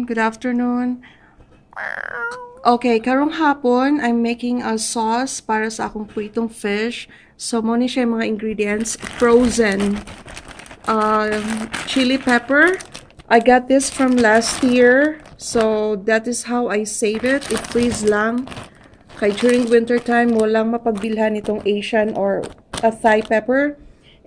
Good afternoon. Okay, karong hapon, I'm making a sauce para sa akong pritong fish. So, mo ni siya yung mga ingredients. Frozen chili pepper. I got this from last year. So, that is how I save it. I-freeze lang. Kaya during winter time, walang mapagbilhan itong Asian or a Thai pepper.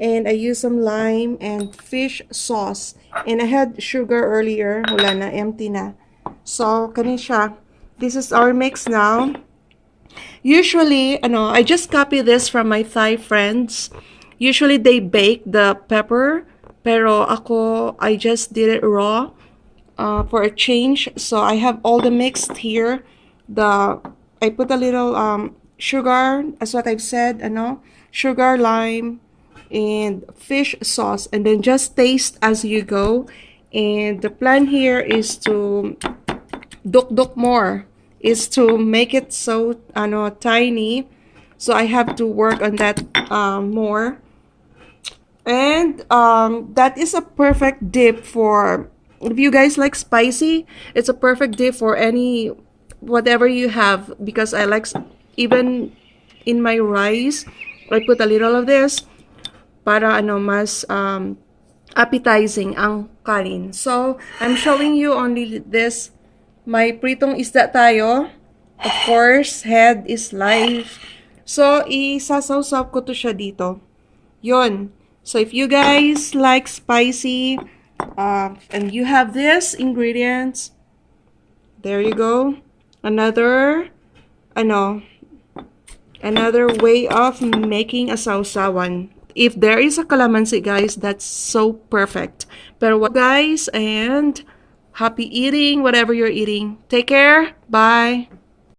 And I use some lime and fish sauce. And I had sugar earlier. Wala na, empty na. So, kanin siya. This is our mix now. Usually, I just copy this from my Thai friends. Usually, they bake the pepper. Pero ako, I just did it raw for a change. So, I have all the mixed here. I put a little sugar, as what I've said, sugar, lime, and fish sauce. And then just taste as you go. And the plan here is to duk more. Is to make it so tiny. So I have to work on that more. And that is a perfect dip for, if you guys like spicy, it's a perfect dip for any, whatever you have, because I like, even in my rice, I put a little of this para mas appetizing ang kanin. So, I'm showing you only this. May pritong isda tayo. Of course, head is live. So, isasawsaw ko to siya dito. Yun. So, if you guys like spicy, and you have this ingredients, there you go. Another way of making a sawsawan. If there is a calamansi, guys, that's so perfect. Pero guys, and happy eating, whatever you're eating. Take care. Bye.